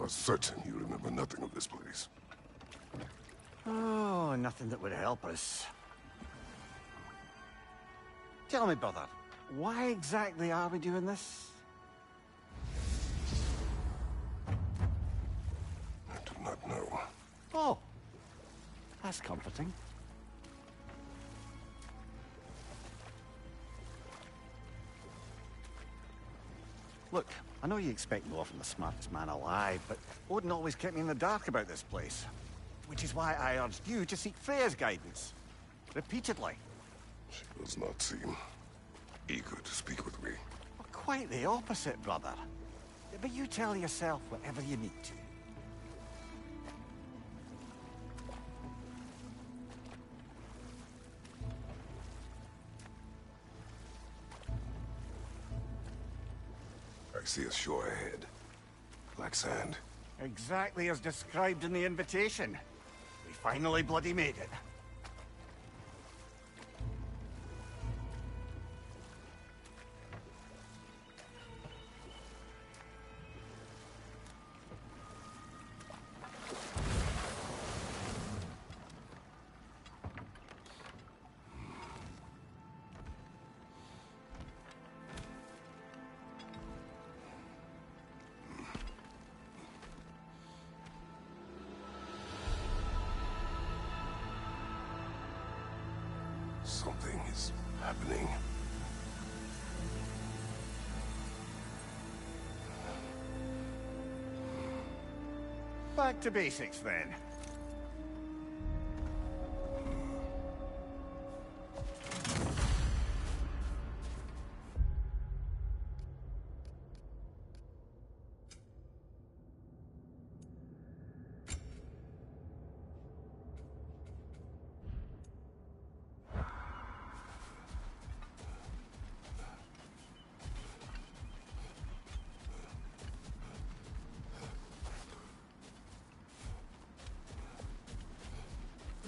are certain you remember nothing of this place. Oh, nothing that would help us. Tell me, brother, why exactly are we doing this? I do not know. Oh, that's comforting. Look, I know you expect more from the smartest man alive, but Odin always kept me in the dark about this place. Which is why I urged you to seek Freya's guidance. Repeatedly. She does not seem eager to speak with me. Well, quite the opposite, brother. But you tell yourself whatever you need to. I see a shore ahead. Black sand. Exactly as described in the invitation. We finally bloody made it. Something is happening. Back to basics, then.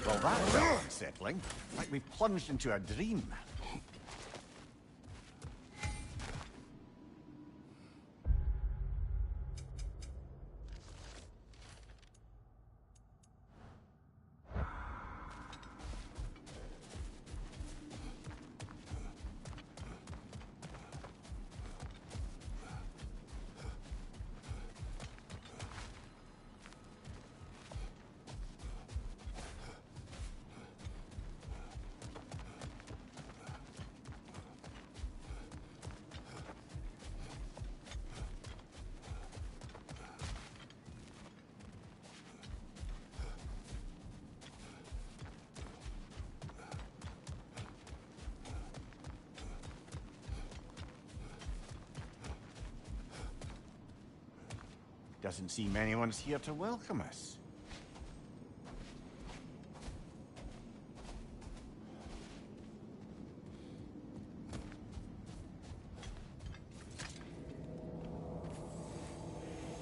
Well, that felt unsettling. Like we plunged into a dream. Doesn't seem anyone's here to welcome us.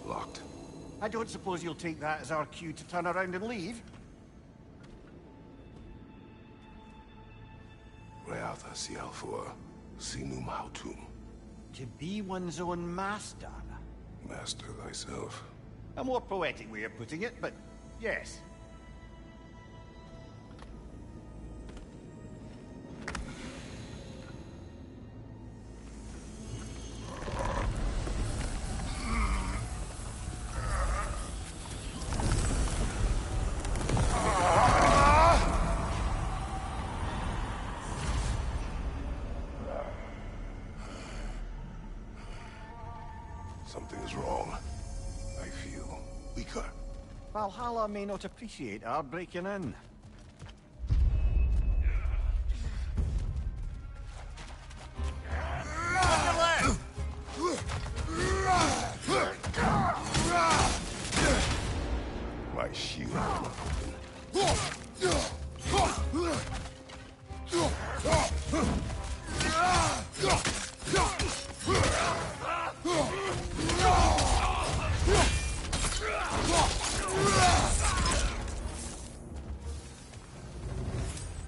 Locked. I don't suppose you'll take that as our cue to turn around and leave? Reatha Sialfua, Sinum Hautum. To be one's own master. Master thyself. A more poetic way of putting it, but yes. Something is wrong. I feel weaker. Valhalla may not appreciate our breaking in. My shield.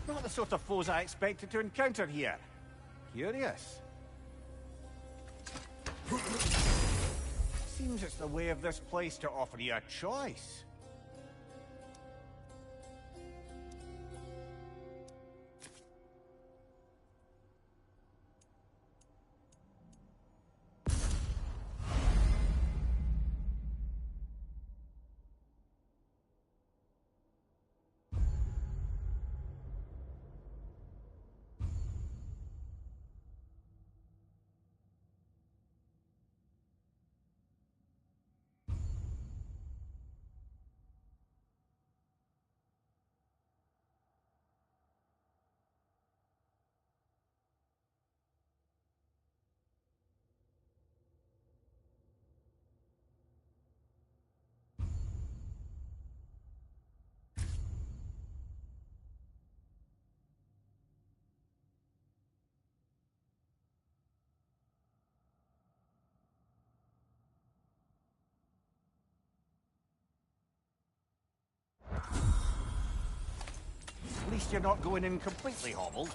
Not the sort of foes I expected to encounter here. Curious. Seems it's the way of this place to offer you a choice. At least you're not going in completely hobbled.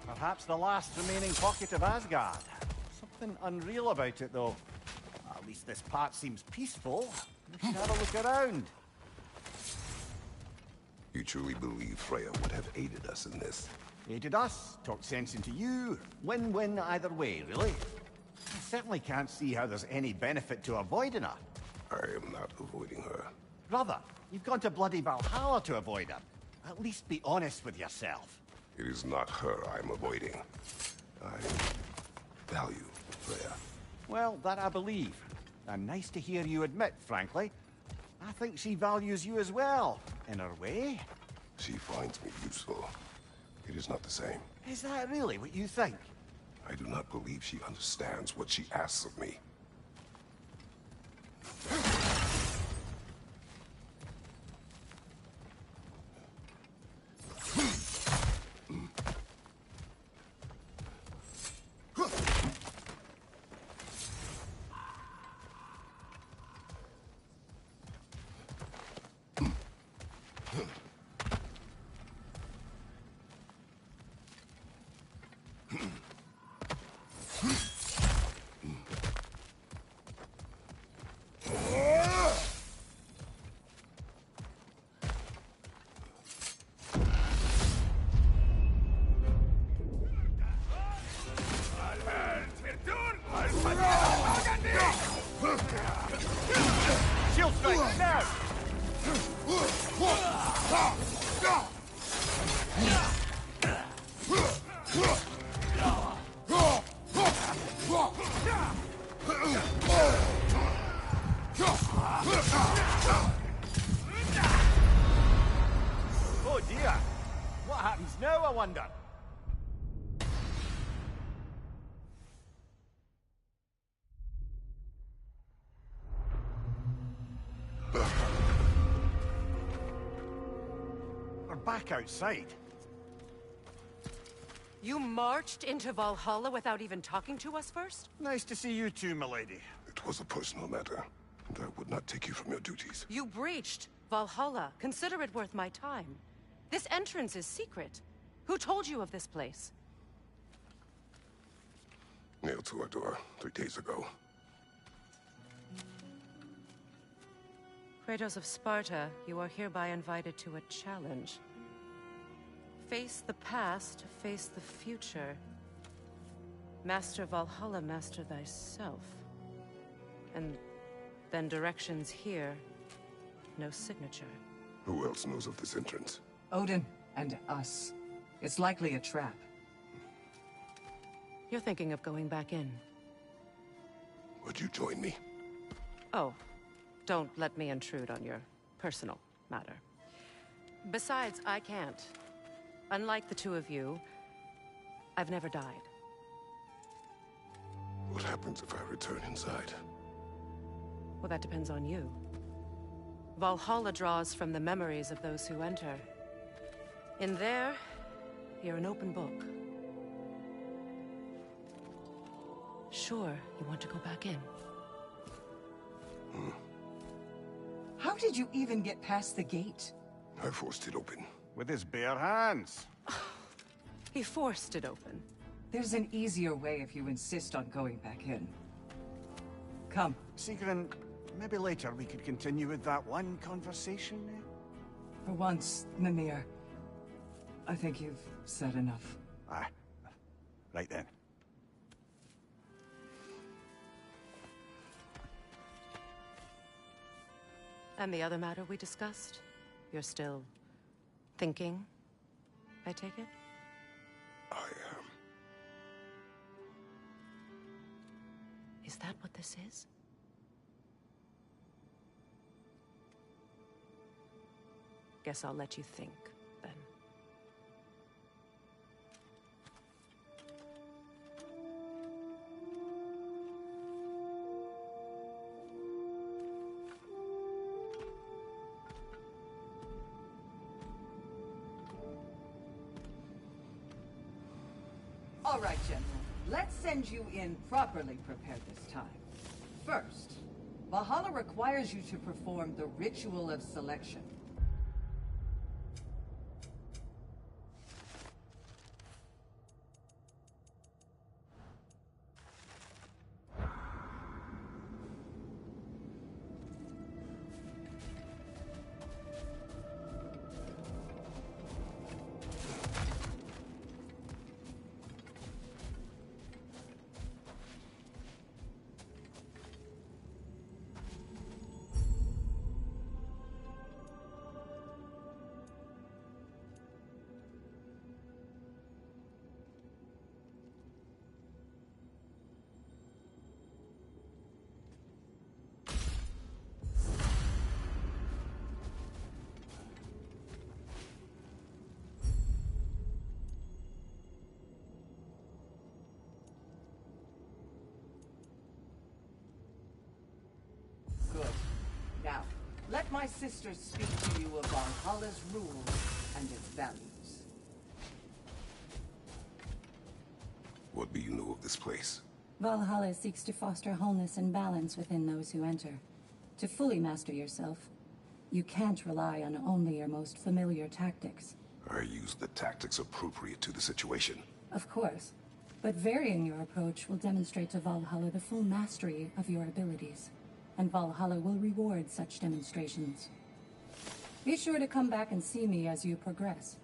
Perhaps the last remaining pocket of Asgard. Something unreal about it, though. At least this part seems peaceful. We should have a look around. You truly believe Freya would have aided us in this? Aided us, talked sense into you. Win-win either way, really. I certainly can't see how there's any benefit to avoiding her. I am not avoiding her. Brother, you've gone to bloody Valhalla to avoid her. At least be honest with yourself. It is not her I'm avoiding. I value Freya. Well, that I believe. And nice to hear you admit, frankly. I think she values you as well, in her way. She finds me useful. It is not the same. Is that really what you think? I do not believe she understands what she asks of me. Shield strike, now! Oh dear! What happens now, I wonder? We're back outside. You marched into Valhalla without even talking to us first? Nice to see you too, milady. It was a personal matter, and I would not take you from your duties. You breached Valhalla. Consider it worth my time. This entrance is secret. Who told you of this place? Nailed to our door 3 days ago. Kratos of Sparta, you are hereby invited to a challenge. Face the past, face the future. Master Valhalla, master thyself. And then directions here. No signature. Who else knows of this entrance? Odin and us. It's likely a trap. You're thinking of going back in. Would you join me? Oh, don't let me intrude on your personal matter. Besides, I can't. Unlike the two of you, I've never died. What happens if I return inside? Well, that depends on you. Valhalla draws from the memories of those who enter. In there, you're an open book. Sure, you want to go back in. How did you even get past the gate? I forced it open. With his bare hands. He forced it open. There's an easier way if you insist on going back in. Come. Sigrun, maybe later we could continue with that one conversation, eh? For once, Mimir, I think you've said enough. Aye. Right then. And the other matter we discussed? You're still thinking, I take it? I am. Is that what this is? Guess I'll let you think, then. All right, General. Let's send you in properly prepared this time. First, Valhalla requires you to perform the ritual of selection. Good. Now, let my sisters speak to you of Valhalla's rules and its values. What do you know of this place? Valhalla seeks to foster wholeness and balance within those who enter. To fully master yourself, you can't rely on only your most familiar tactics. I use the tactics appropriate to the situation. Of course, but varying your approach will demonstrate to Valhalla the full mastery of your abilities, and Valhalla will reward such demonstrations. Be sure to come back and see me as you progress.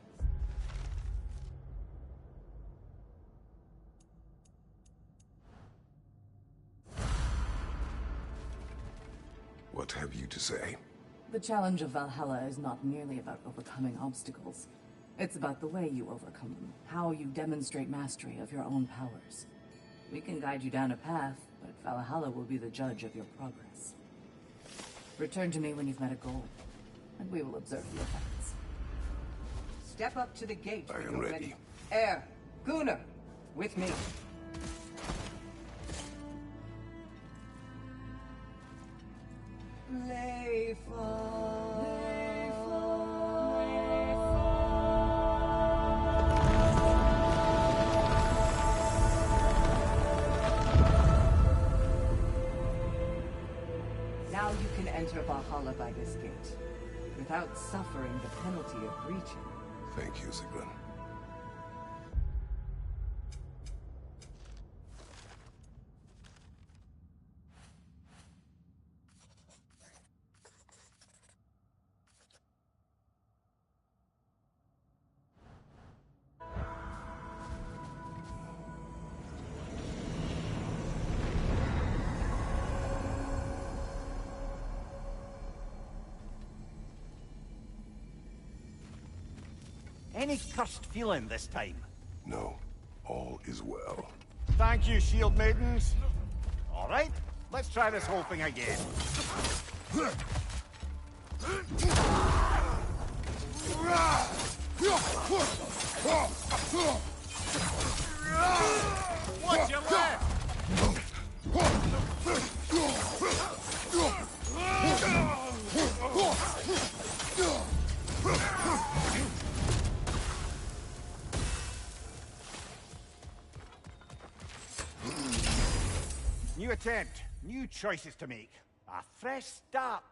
What have you to say? The challenge of Valhalla is not merely about overcoming obstacles. It's about the way you overcome them, how you demonstrate mastery of your own powers. We can guide you down a path, but Valhalla will be the judge of your progress. Return to me when you've met a goal, and we will observe the effects. Step up to the gate I when am you're ready. Air, Gunnar, with me. Now you can enter Valhalla by this gate, without suffering the penalty of breaching. Thank you, Sigrun. Any cursed feeling this time? No, all is well. Thank you, shield maidens. All right, let's try this whole thing again. What's your left? New attempt, new choices to make. A fresh start.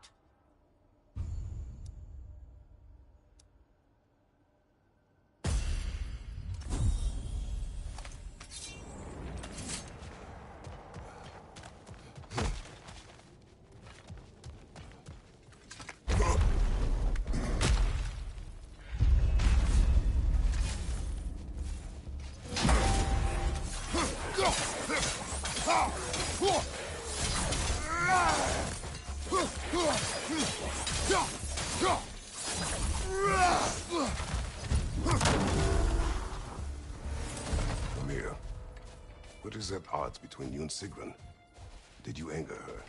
Amir, what is at odds between you and Sigrun? Did you anger her?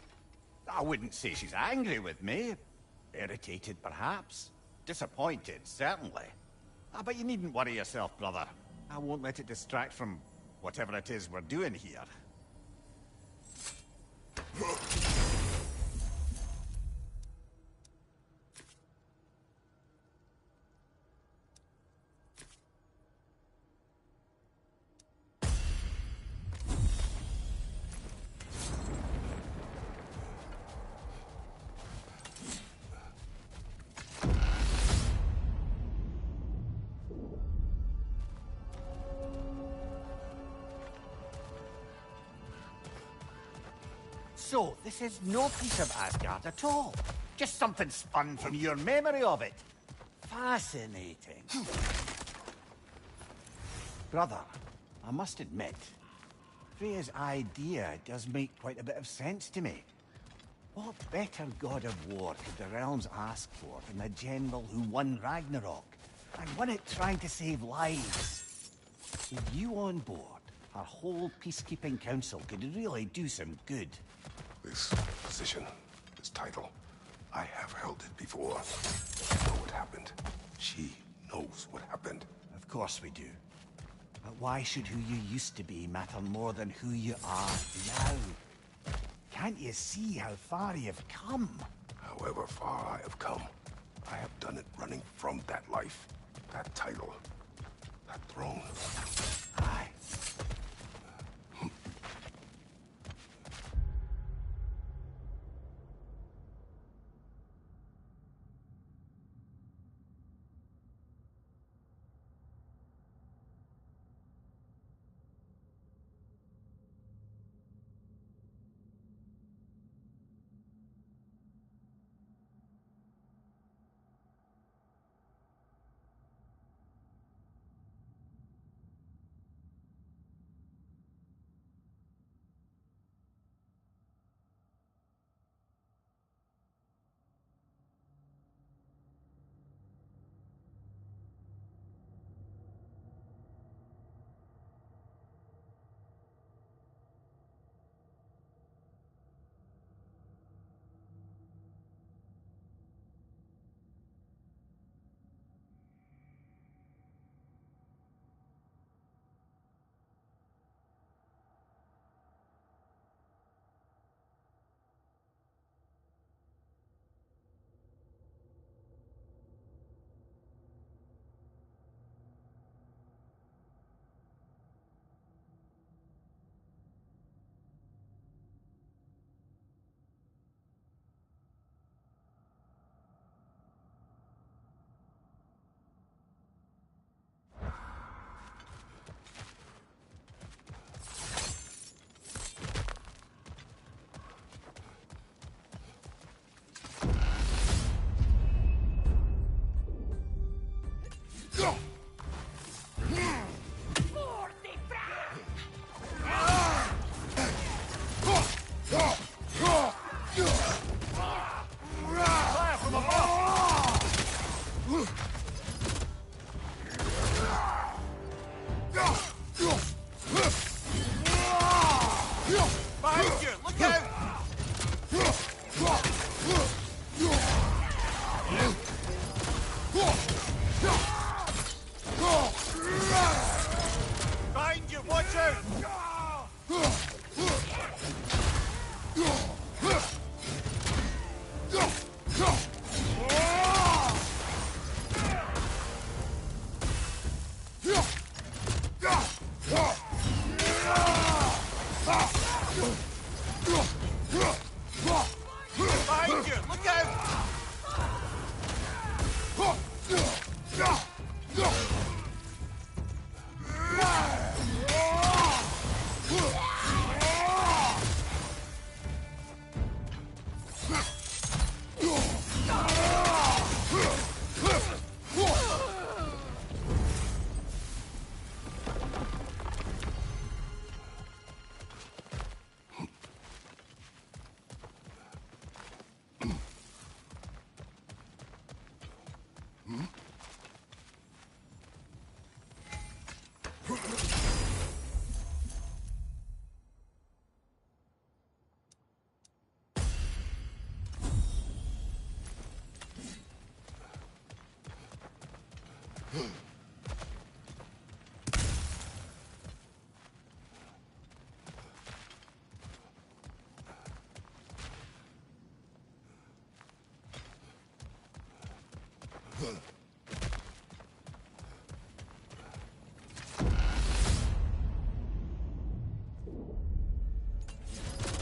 I wouldn't say she's angry with me. Irritated, perhaps. Disappointed, certainly. But you needn't worry yourself, brother. I won't let it distract from whatever it is we're doing here. So, this is no piece of Asgard at all. Just something spun from your memory of it. Fascinating. Brother, I must admit, Freya's idea does make quite a bit of sense to me. What better god of war could the realms ask for than the general who won Ragnarok, and won it trying to save lives? With you on board, our whole peacekeeping council could really do some good. This position, this title, I have held it before. I know what happened. She knows what happened. Of course we do. But why should who you used to be matter more than who you are now? Can't you see how far you've come? However far I have come, I have done it running from that life, that title, that throne. Aye. Behind you! Look out! Behind you! Watch out! Behind you! Look out!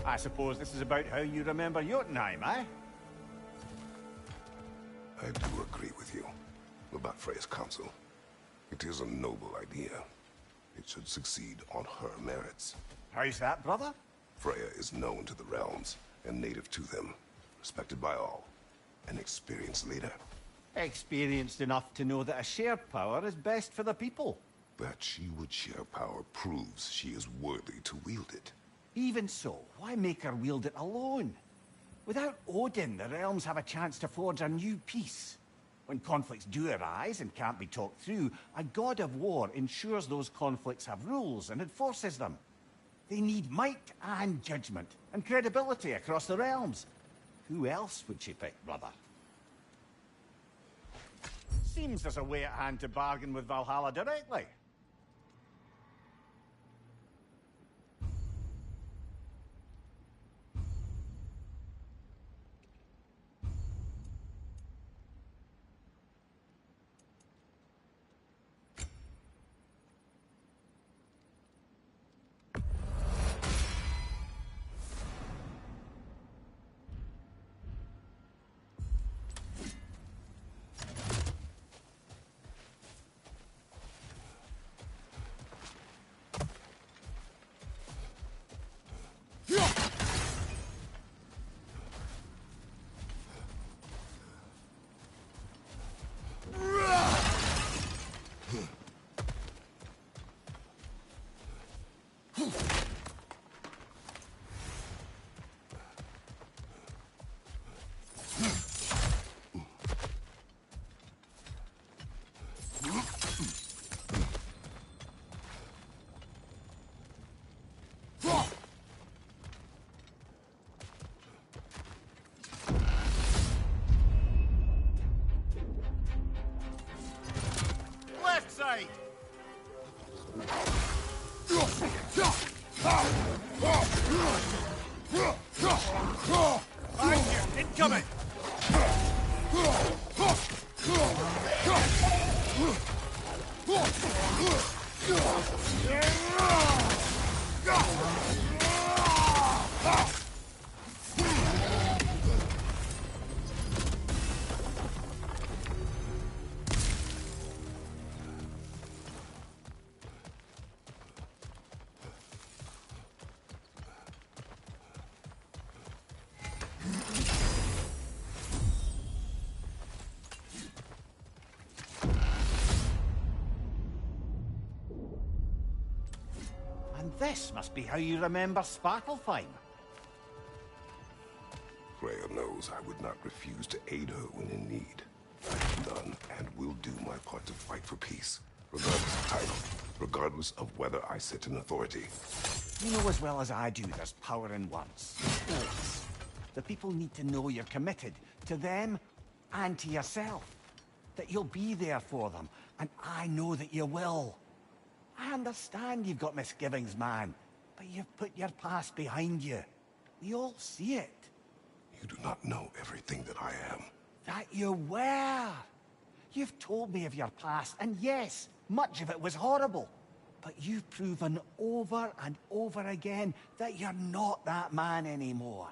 I suppose this is about how you remember Jotunheim, eh? I do agree with you about Freya's council. It is a noble idea. It should succeed on her merits. How's that, brother? Freya is known to the realms and native to them, respected by all. An experienced leader. Experienced enough to know that a shared power is best for the people. That she would share power proves she is worthy to wield it. Even so, why make her wield it alone? Without Odin, the realms have a chance to forge a new peace. When conflicts do arise and can't be talked through, a god of war ensures those conflicts have rules and enforces them. They need might and judgment and credibility across the realms. Who else would she pick, brother? Seems there's a way at hand to bargain with Valhalla directly. Left side! Behind you! Incoming! And this must be how you remember Svartalfheim. Freya knows I would not refuse to aid her when in need. I have done and will do my part to fight for peace, regardless of title. regardless of whether I sit in authority. You know as well as I do there's power in words. Always. The people need to know you're committed to them and to yourself. That you'll be there for them, and I know that you will. I understand you've got misgivings, man, but you've put your past behind you. We all see it. You do not know everything that I am. That you were. You've told me of your past, and yes, much of it was horrible. But you've proven over and over again that you're not that man anymore.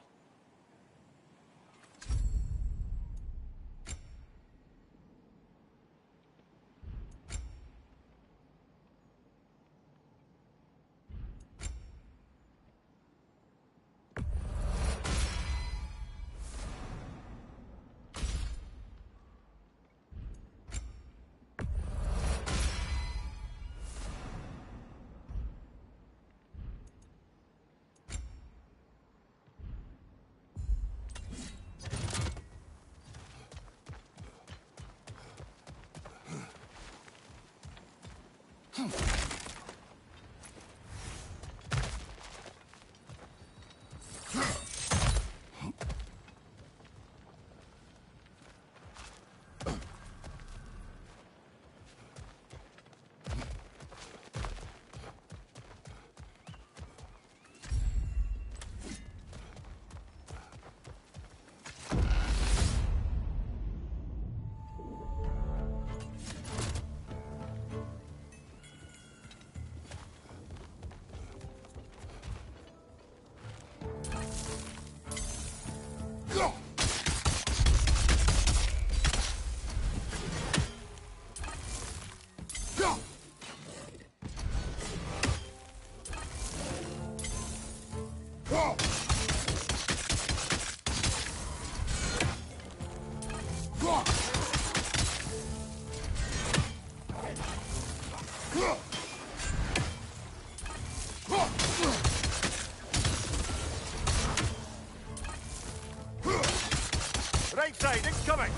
Right side, incoming!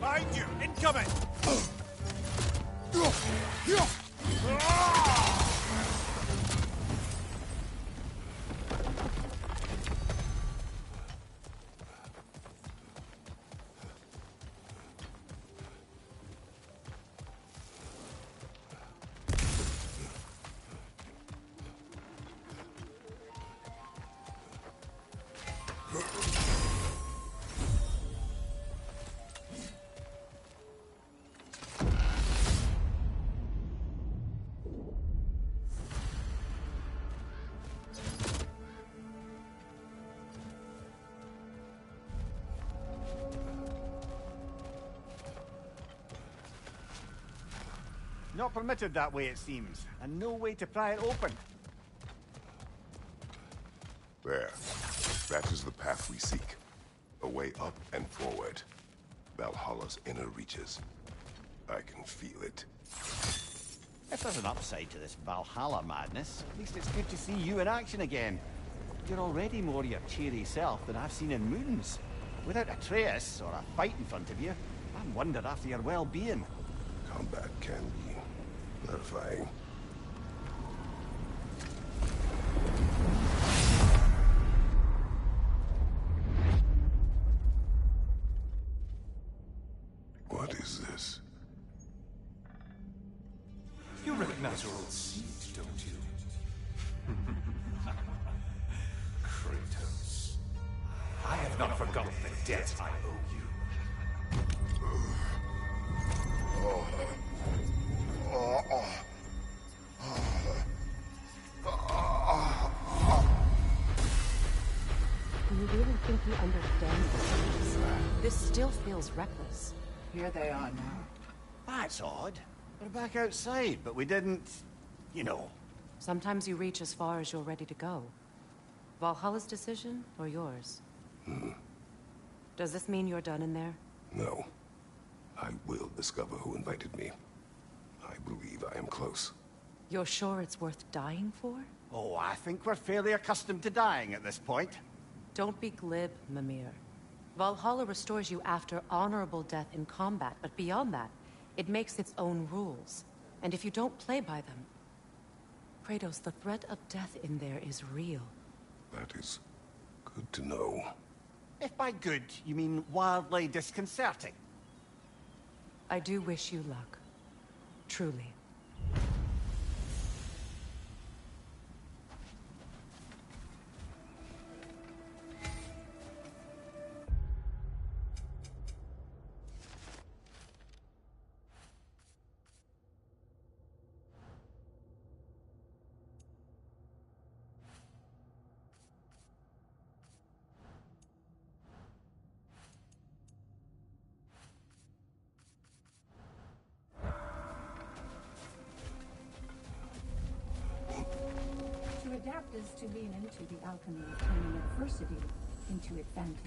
Behind you, incoming! Not permitted that way, it seems, and no way to pry it open. There. That is the path we seek. A way up and forward. Valhalla's inner reaches. I can feel it. If there's an upside to this Valhalla madness, at least it's good to see you in action again. You're already more your cheery self than I've seen in moons. Without Atreus or a fight in front of you, I'm wondered after your well-being. Combat can be gratifying. What is this? You recognize your old seat, don't you? Kratos. I have not forgotten the debt I owe you. Do you really think you understand this? This still feels reckless. Here they are now. That's odd. We're back outside, but we didn't... you know. Sometimes you reach as far as you're ready to go. Valhalla's decision, or yours? Does this mean you're done in there? No. I will discover who invited me. I believe I am close. You're sure it's worth dying for? Oh, I think we're fairly accustomed to dying at this point. Don't be glib, Mimir. Valhalla restores you after honorable death in combat, but beyond that, it makes its own rules. And if you don't play by them... Kratos, the threat of death in there is real. That is good to know. If by good, you mean wildly disconcerting. I do wish you luck. Truly. To adapt is to lean into the alchemy of turning adversity into advantage.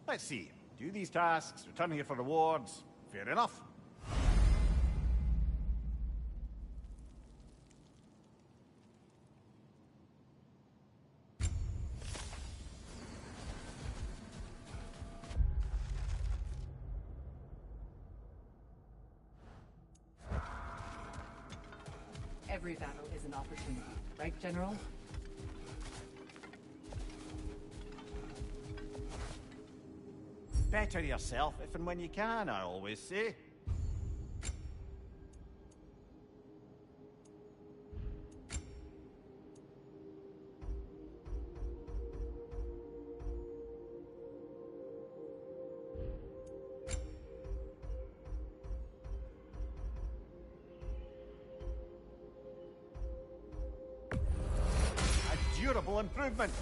Let's see. Do these tasks, return here for rewards. Fair enough. Every battle is an opportunity, right, General? Better yourself if and when you can, I always say. A durable improvement.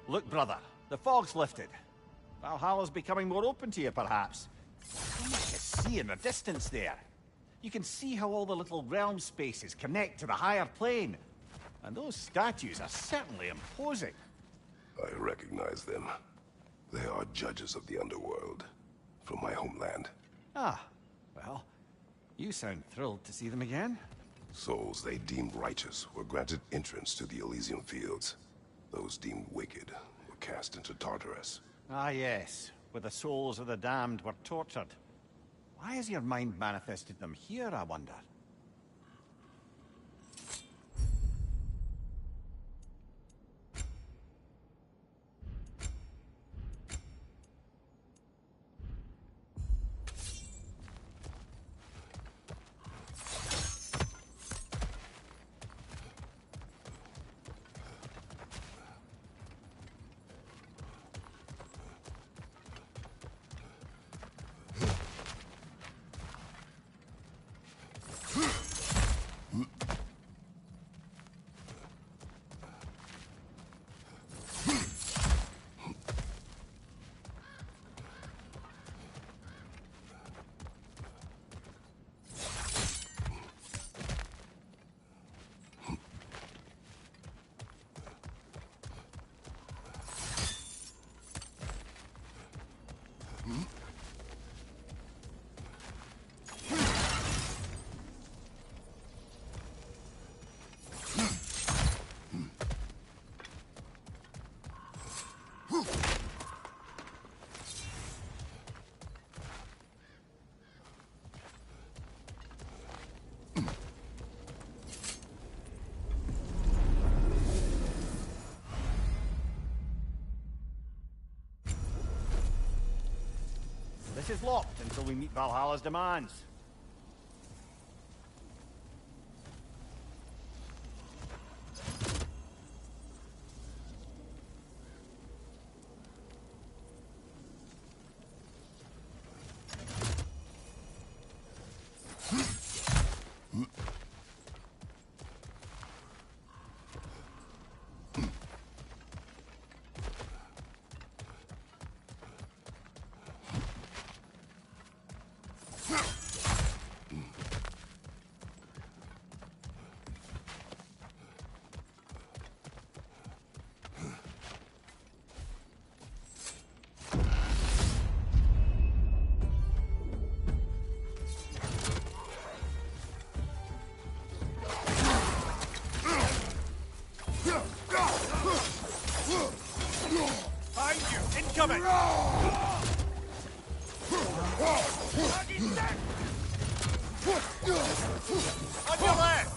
Look, brother, the fog's lifted. Valhalla's becoming more open to you, perhaps. So much to see in the distance there. You can see how all the little realm spaces connect to the higher plane. And those statues are certainly imposing. I recognize them. They are judges of the underworld, from my homeland. Ah, well, you sound thrilled to see them again. Souls they deemed righteous were granted entrance to the Elysian fields. Those deemed wicked were cast into Tartarus. Ah, yes, where the souls of the damned were tortured. Why has your mind manifested them here, I wonder? This is locked until we meet Valhalla's demands. Incoming! On your left!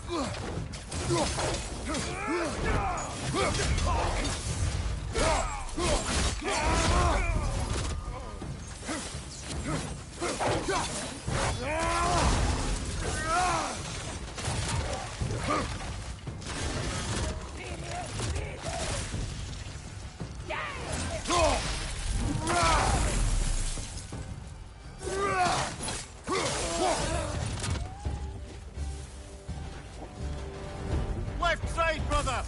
Left side, brother!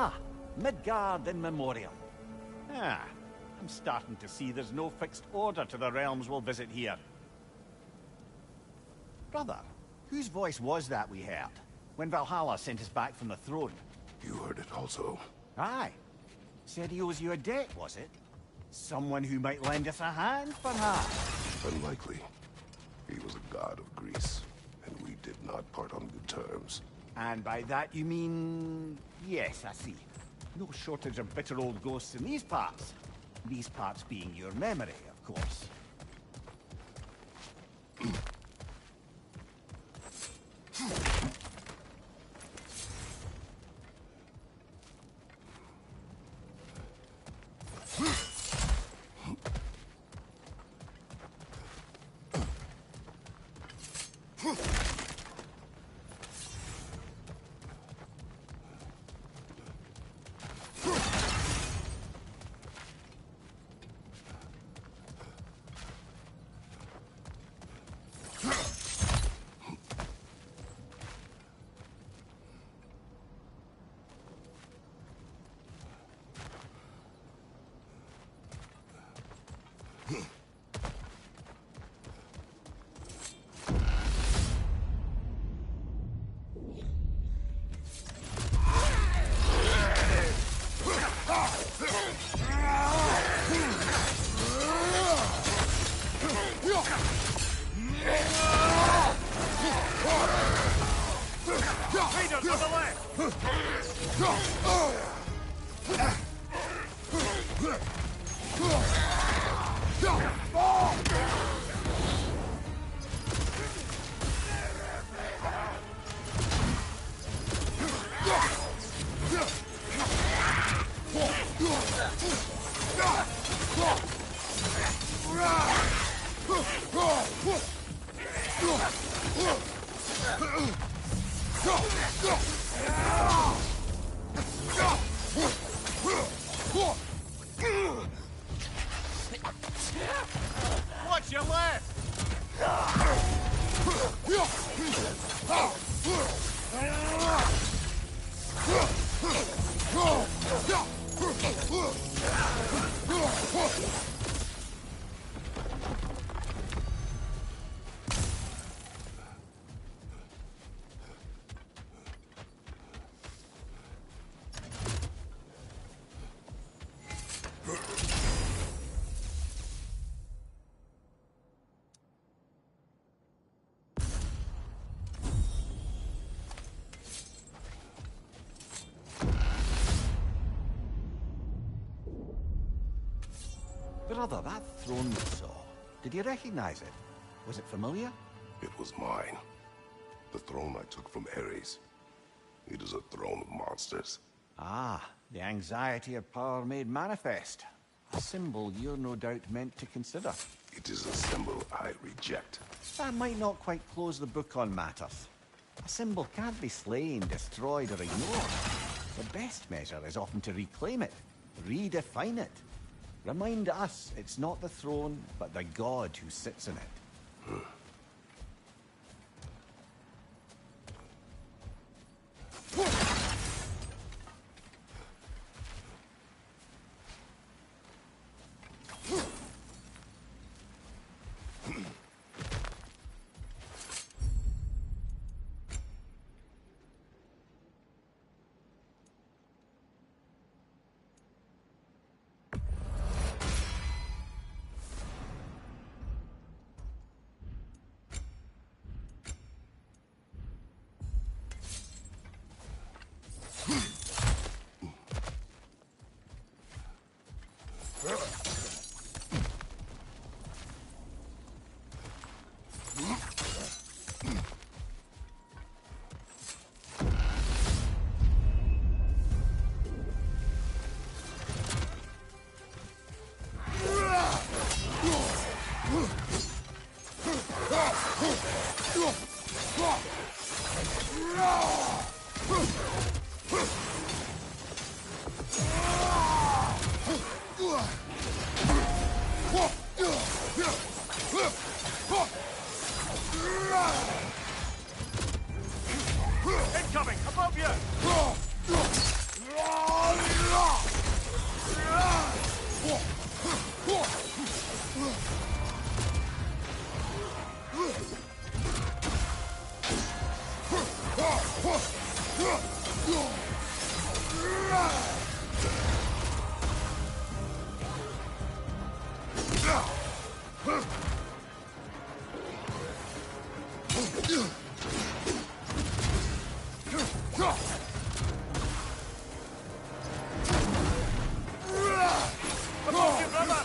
Ah, Midgard in memoriam. Ah, I'm starting to see there's no fixed order to the realms we'll visit here. Brother, whose voice was that we heard when Valhalla sent us back from the throne? You heard it also. Aye. Said he owes you a debt, was it? Someone who might lend us a hand, perhaps? Unlikely. He was a god of Greece, and we did not part on good terms. And by that you mean... Yes, I see. No shortage of bitter old ghosts in these parts. These parts being your memory, of course. Watch your left! Brother, that throne you saw, did you recognize it? Was it familiar? It was mine. The throne I took from Ares. It is a throne of monsters. Ah, the anxiety of power made manifest. A symbol you're no doubt meant to consider. It is a symbol I reject. That might not quite close the book on matters. A symbol can't be slain, destroyed, or ignored. The best measure is often to reclaim it, redefine it. Remind us it's not the throne, but the god who sits in it. Incoming! Above you! Above you, brother!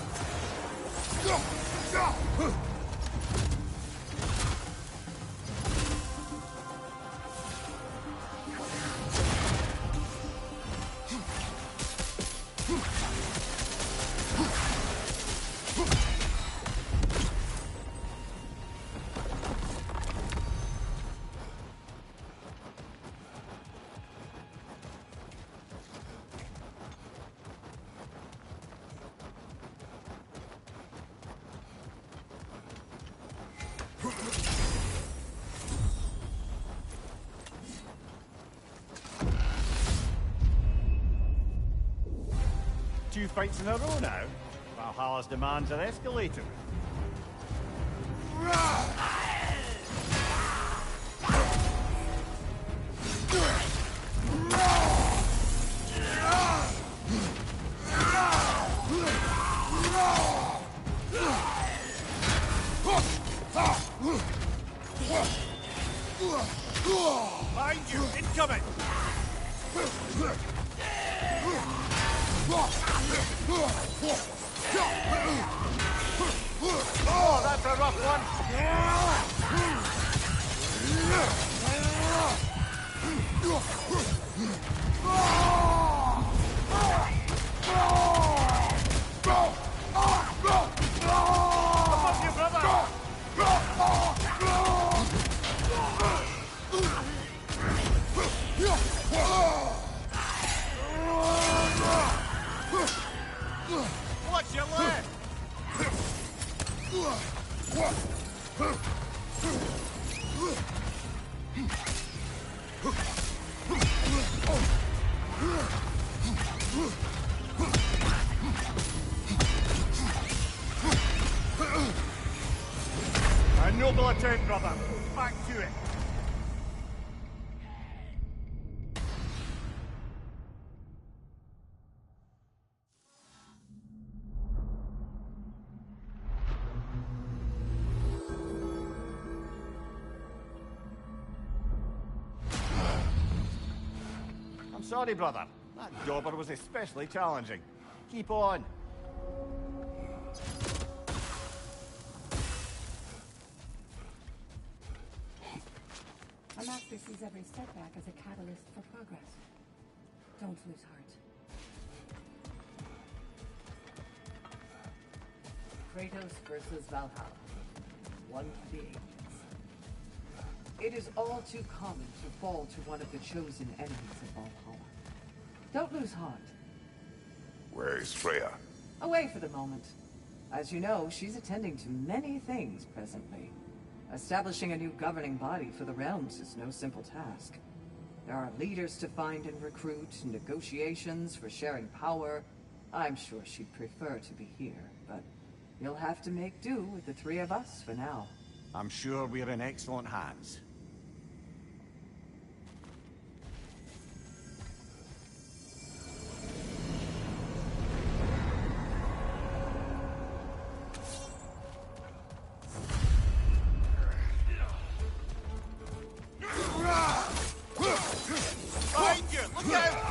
Two fights in a row now. Valhalla's demands are escalating. Behind you! Incoming! Oh, that's a rough Above you, brother! Watch your left! A noble attempt, brother. Back to it. I'm sorry, brother. That dauber was especially challenging. Keep on. A master sees every setback as a catalyst for progress. Don't lose heart. Kratos versus Valhalla. One for the ages. It is all too common to fall to one of the chosen enemies of Valhalla. Don't lose heart. Where is Freya? Away for the moment. As you know, she's attending to many things presently. Establishing a new governing body for the realms is no simple task. There are leaders to find and recruit, negotiations for sharing power. I'm sure she'd prefer to be here, but you'll have to make do with the three of us for now. I'm sure we're in excellent hands. Behind you! Look out!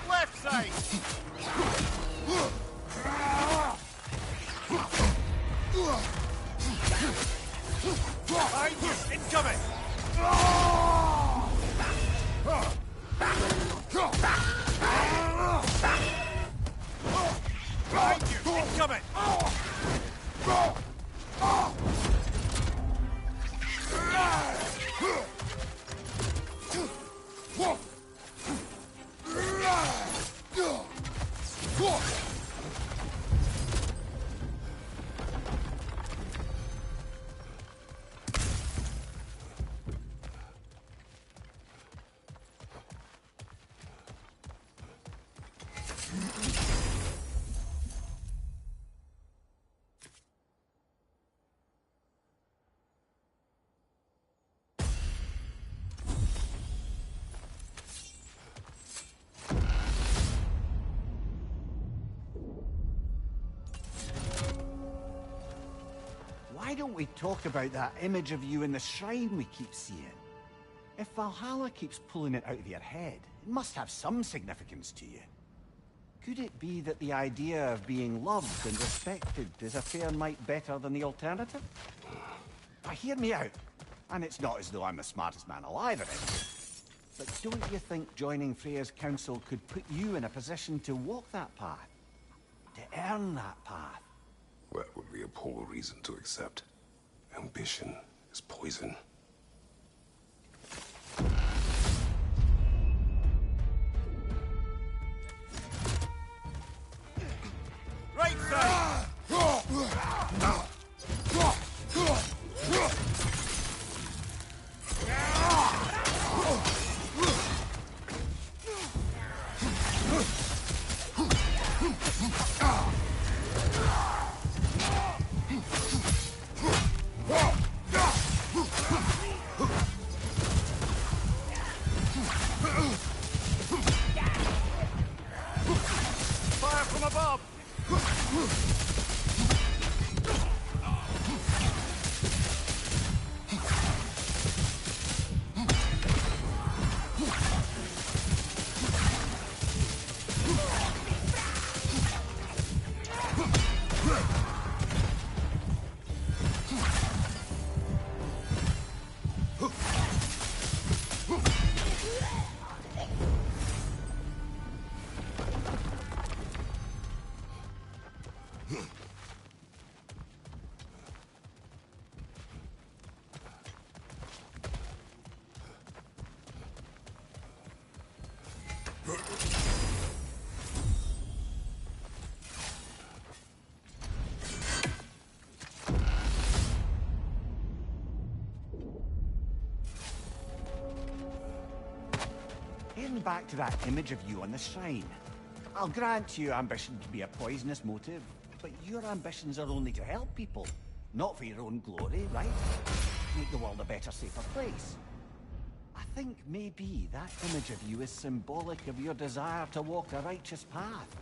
Left side! Behind you! Incoming! Behind you! Incoming! Why don't we talk about that image of you in the shrine we keep seeing? If Valhalla keeps pulling it out of your head, it must have some significance to you. Could it be that the idea of being loved and respected is a fair mite better than the alternative? Now, hear me out. And it's not as though I'm the smartest man alive at it. But don't you think joining Freya's council could put you in a position to walk that path? To earn that path? That would be a poor reason to accept. Ambition is poison. Right side! Fire from above! Getting back to that image of you on the shrine. I'll grant you ambition can be a poisonous motive, but your ambitions are only to help people, not for your own glory, right? Make the world a better, safer place. I think maybe that image of you is symbolic of your desire to walk a righteous path.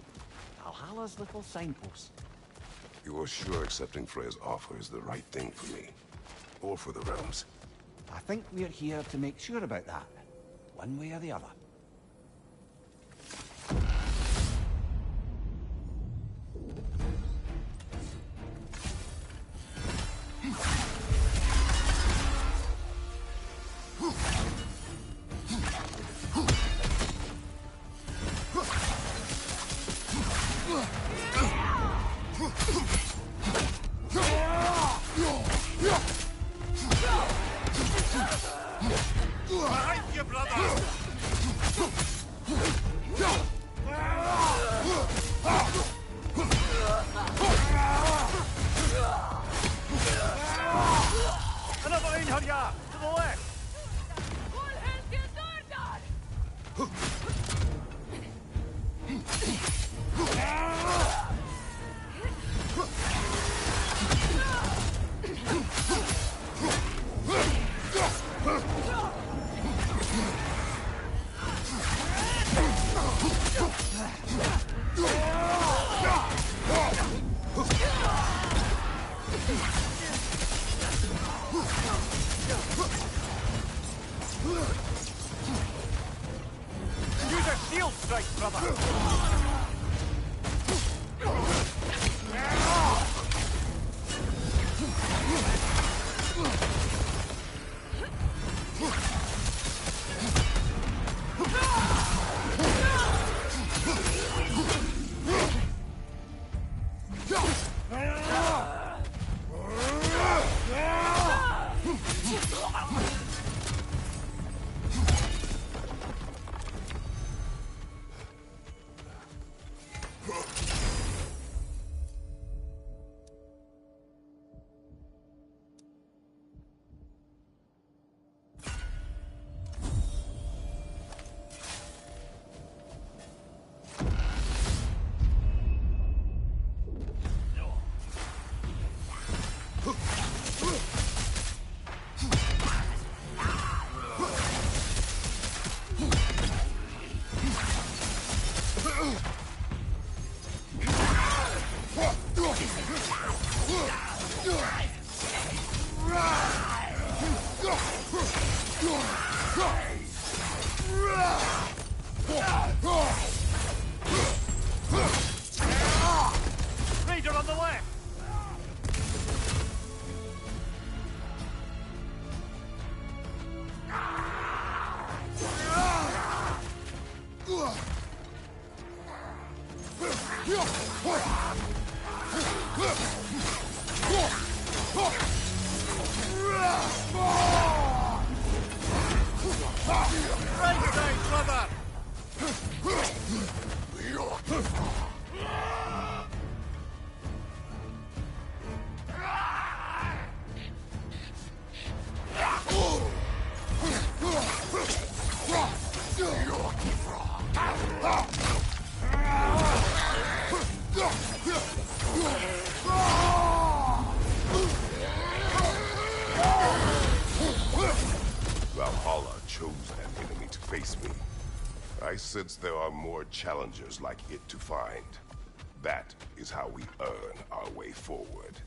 Valhalla's little signpost. You're sure accepting Freya's offer is the right thing for me? Or for the realms? I think we're here to make sure about that, one way or the other. Behind you, brother! Right side, brother! Valhalla chose an enemy to face me. I sense there are more challengers like it to find. That is how we earn our way forward.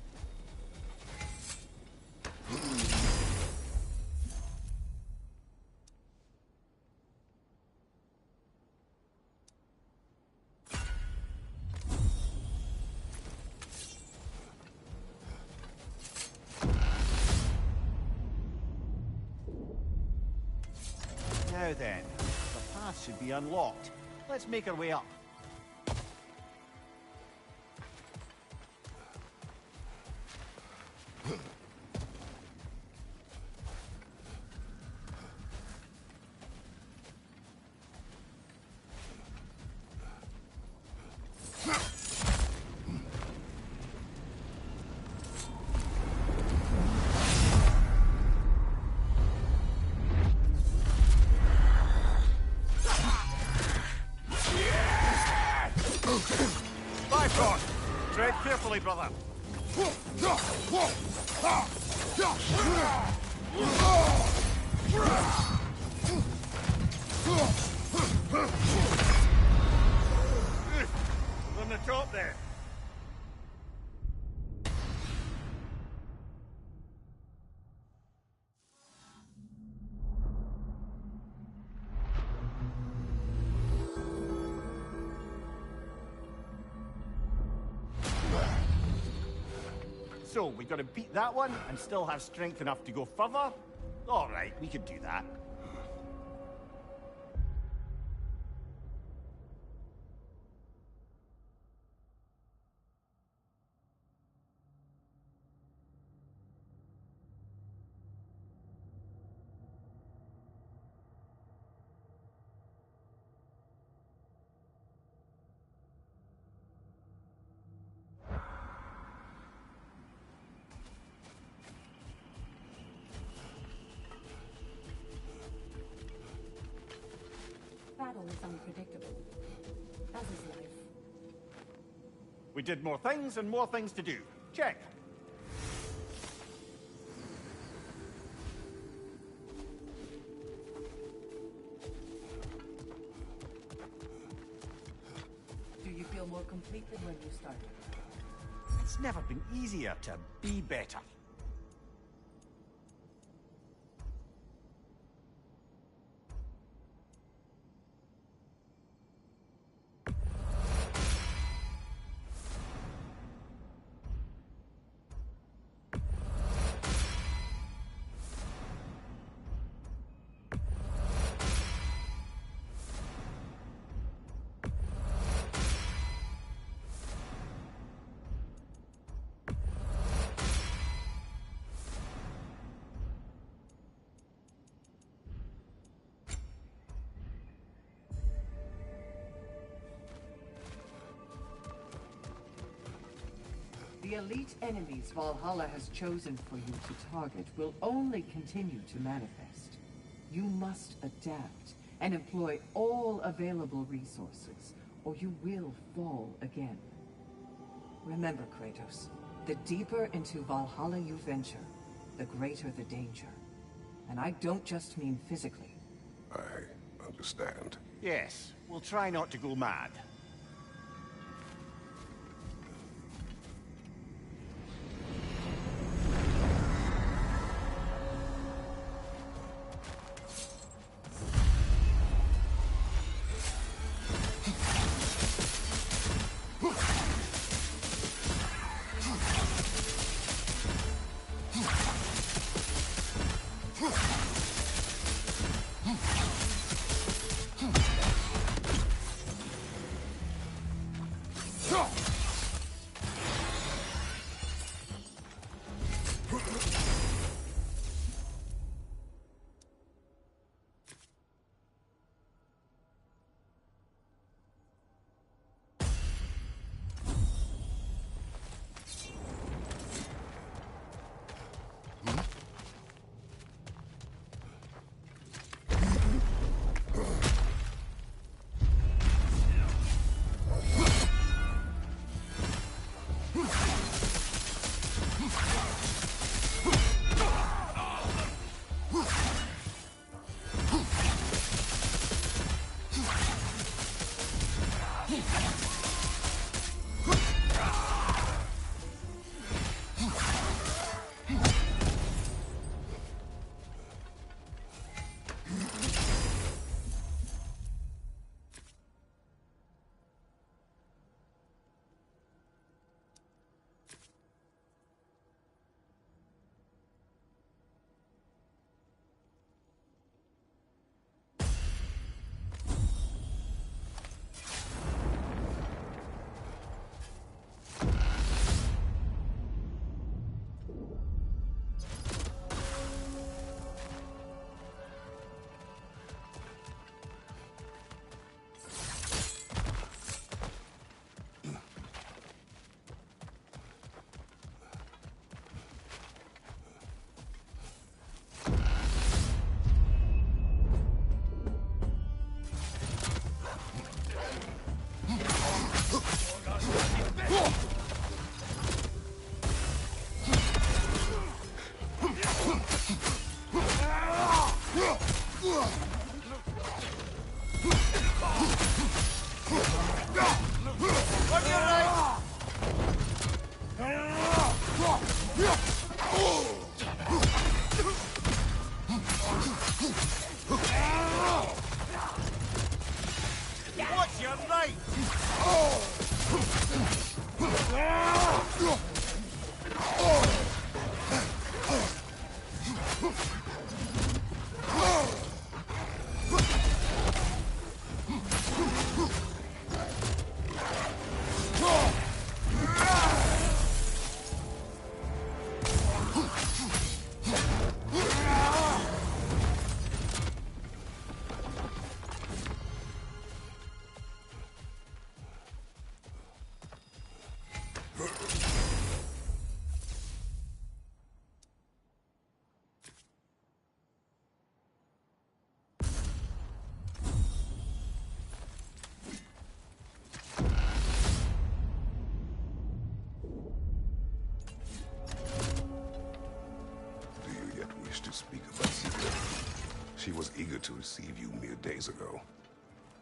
Now then, the path should be unlocked. Let's make our way up. Tread carefully, brother. On the top there. So, we gotta beat that one and still have strength enough to go further? Alright, we can do that. Battle is unpredictable, as is life. We did more things and more things to do. Check. Do you feel more complete than when you started? It's never been easier to be better. The elite enemies Valhalla has chosen for you to target will only continue to manifest. You must adapt and employ all available resources, or you will fall again. Remember, Kratos, the deeper into Valhalla you venture, the greater the danger. And I don't just mean physically. I understand. Yes, we'll try not to go mad. She was eager to receive you mere days ago.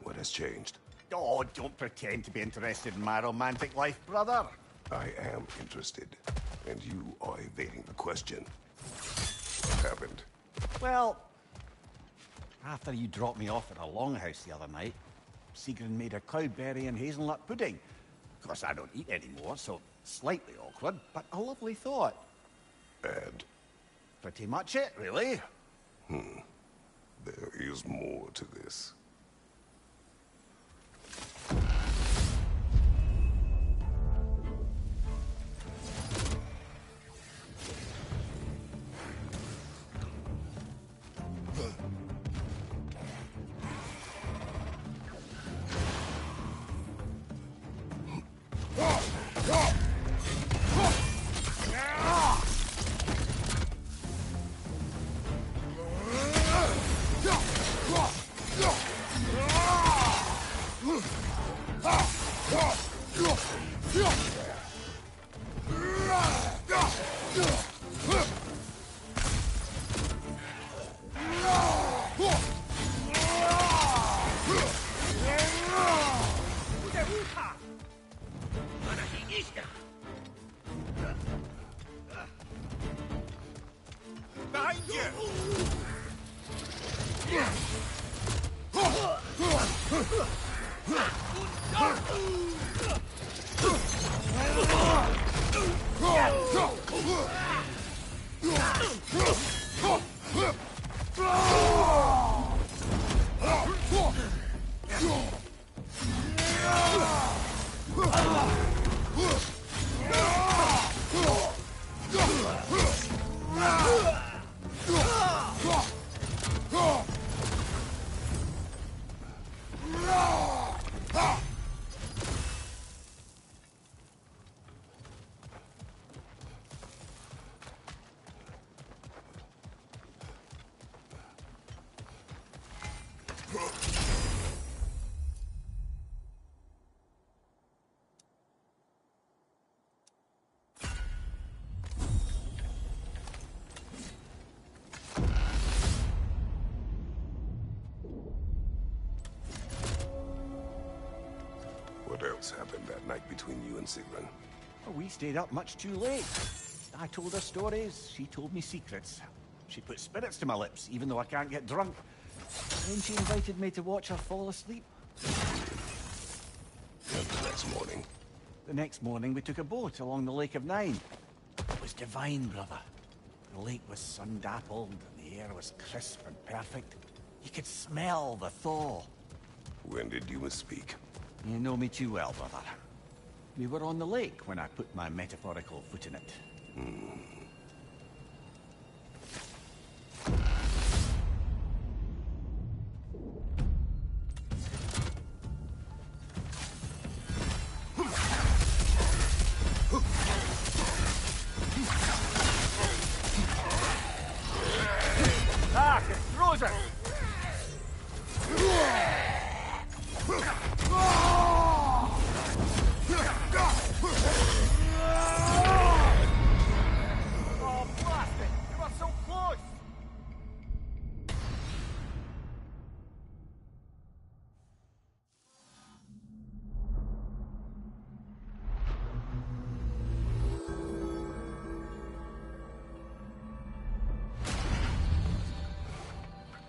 What has changed? Oh, don't pretend to be interested in my romantic life, brother. I am interested, and you are evading the question. What happened? Well, after you dropped me off at a longhouse the other night, Sigrun made a cloudberry and hazelnut pudding. Of course, I don't eat anymore, so slightly awkward, but a lovely thought. And? Pretty much it, really. There is more to this. Behind you! What else happened that night between you and Sigrun? Well, we stayed up much too late. I told her stories, she told me secrets. She put spirits to my lips, even though I can't get drunk. Then she invited me to watch her fall asleep. And the next morning? The next morning, we took a boat along the Lake of Nine. It was divine, brother. The lake was sun-dappled, and the air was crisp and perfect. You could smell the thaw. When did you misspeak? You know me too well, brother. We were on the lake when I put my metaphorical foot in it. Ah, it throws her! Oh, blast it! You were so close!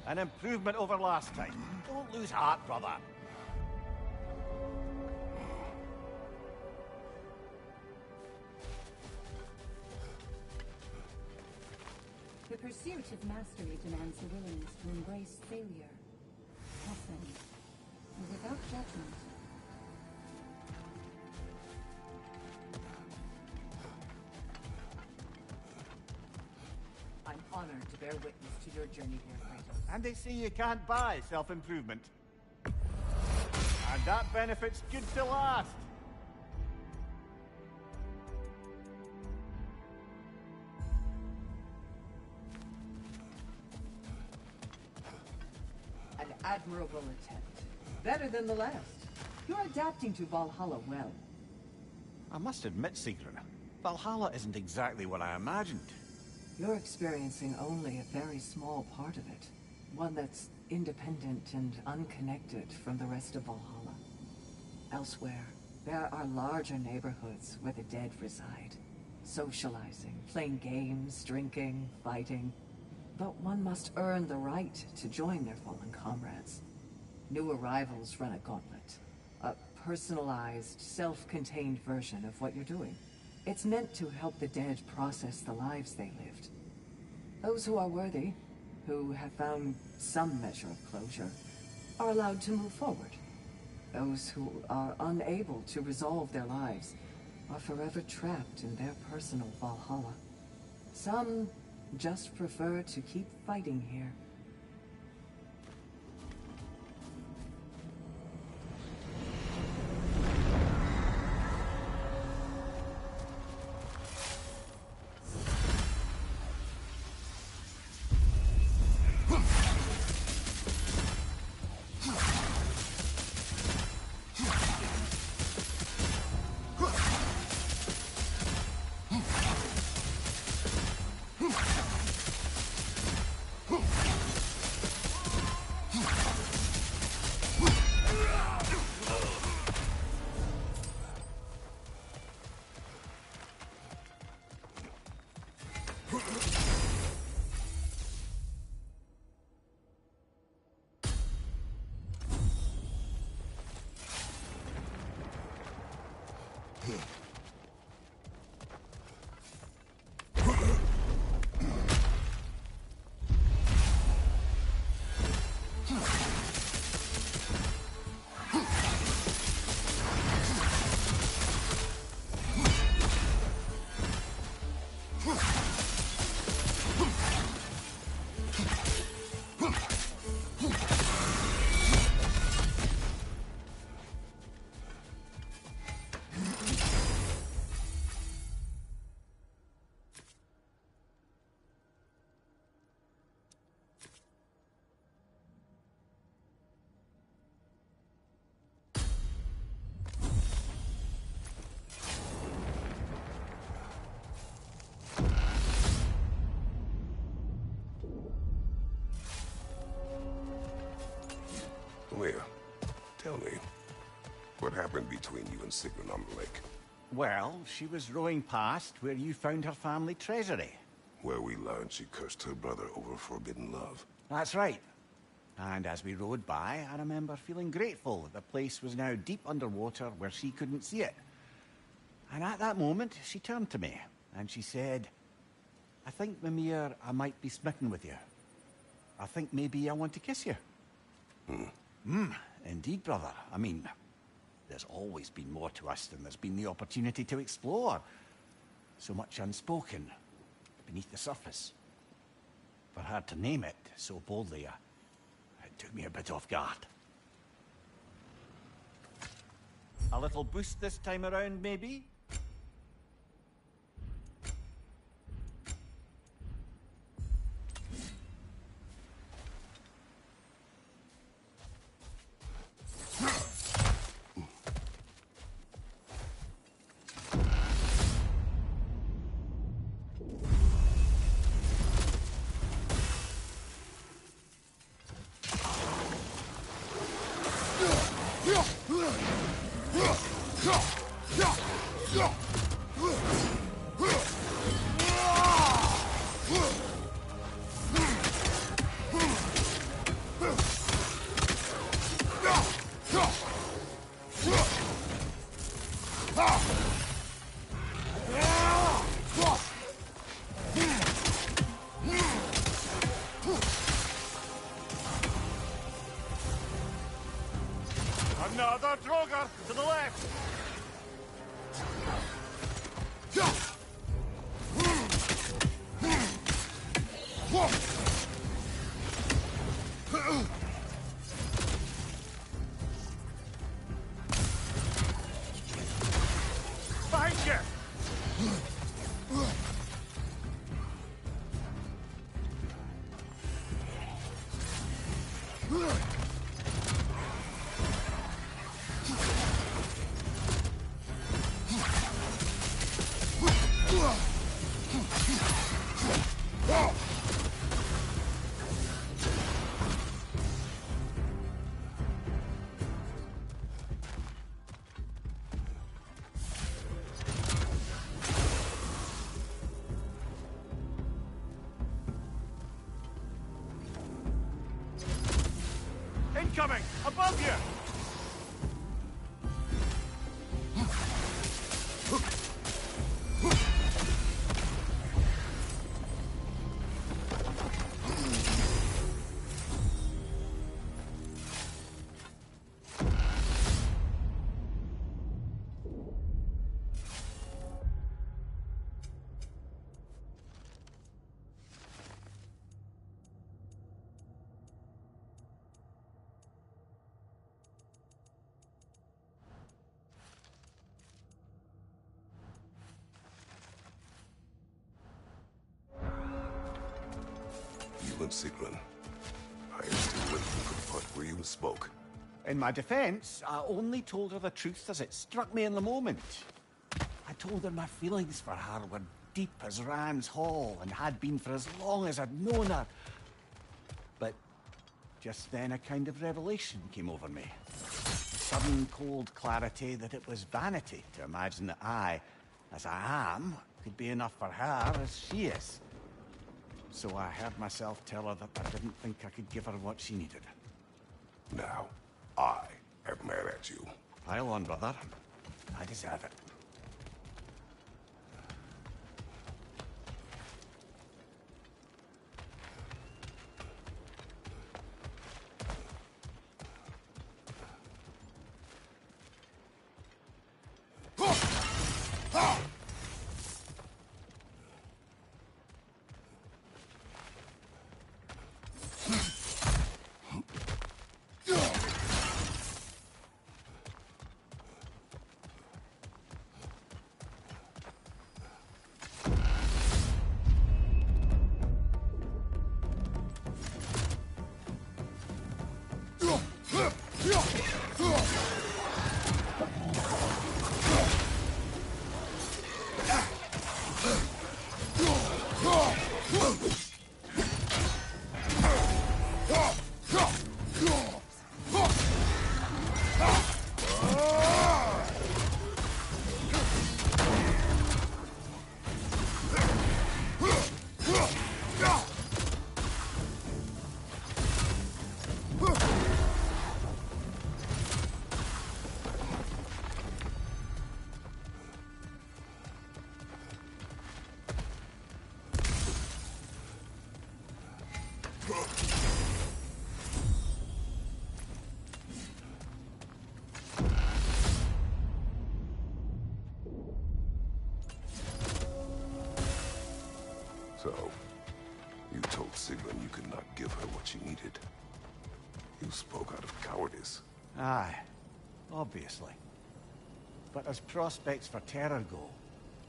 An improvement over last time. Don't lose heart, brother. The pursuit of mastery demands the willingness to embrace failure, often, and without judgment. I'm honored to bear witness to your journey here, Kratos. And they say you can't buy self-improvement. And that benefit's good to last. An admirable attempt. Better than the last. You're adapting to Valhalla well. I must admit, Sigrun, Valhalla isn't exactly what I imagined. You're experiencing only a very small part of it. One that's independent and unconnected from the rest of Valhalla. Elsewhere, there are larger neighborhoods where the dead reside. Socializing, playing games, drinking, fighting. But one must earn the right to join their fallen comrades. New arrivals run a gauntlet. A personalized, self-contained version of what you're doing. It's meant to help the dead process the lives they lived. Those who are worthy, who have found some measure of closure, are allowed to move forward. Those who are unable to resolve their lives are forever trapped in their personal Valhalla. Some just prefer to keep fighting here. Leah, tell me, what happened between you and Sigrun on the lake? Well, she was rowing past where you found her family treasury. Where we learned she cursed her brother over forbidden love. That's right. And as we rowed by, I remember feeling grateful that the place was now deep underwater where she couldn't see it. And at that moment, she turned to me, and she said, I think, Mimir, I might be smitten with you. I think maybe I want to kiss you. Indeed, brother. I mean, there's always been more to us than there's been the opportunity to explore. So much unspoken, beneath the surface. For her to name it so boldly, it took me a bit off guard. A little boost this time around, maybe? Another Drogar to the left! above you! You and Sigrun. I am still waiting for the part where you spoke. In my defense, I only told her the truth as it struck me in the moment. I told her my feelings for her were deep as Rand's Hall and had been for as long as I'd known her. But just then a kind of revelation came over me. Sudden cold clarity that it was vanity to imagine that I, as I am, could be enough for her as she is. So I heard myself tell her that I didn't think I could give her what she needed. Now, I am mad at you. Pile on, brother. I deserve it. So, you told Sigrun you could not give her what she needed. You spoke out of cowardice. Aye, obviously. But as prospects for terror go,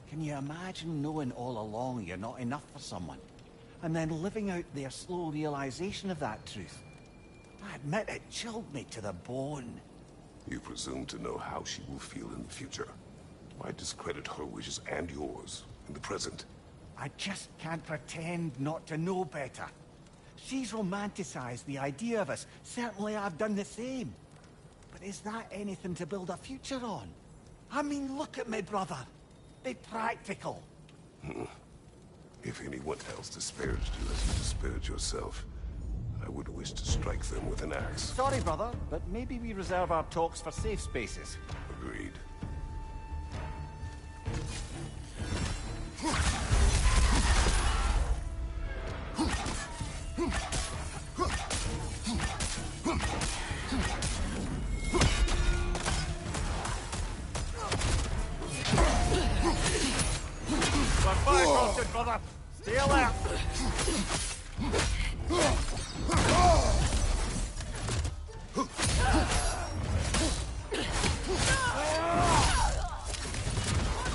can you imagine knowing all along you're not enough for someone? And then living out their slow realization of that truth? I admit it chilled me to the bone. You presume to know how she will feel in the future. Why discredit her wishes and yours in the present? I just can't pretend not to know better. She's romanticized the idea of us. Certainly I've done the same. But is that anything to build a future on? I mean, look at me, brother. Be practical. If anyone else disparaged you as you disparaged yourself, I would wish to strike them with an axe. Sorry, brother, but maybe we reserve our talks for safe spaces. Agreed. We're fire crossing, brother! Stay alert!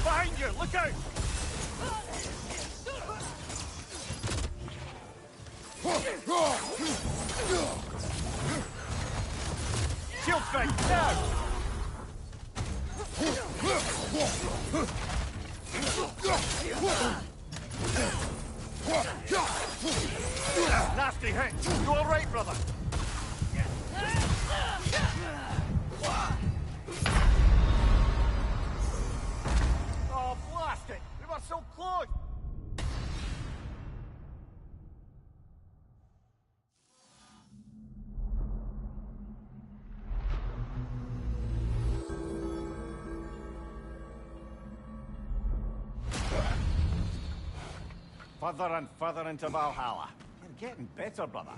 Behind you! Look out! Shield strike, now! Nasty hit! You alright, brother? Oh, blast it! We were so close! further and further into Valhalla. You're getting better, brother.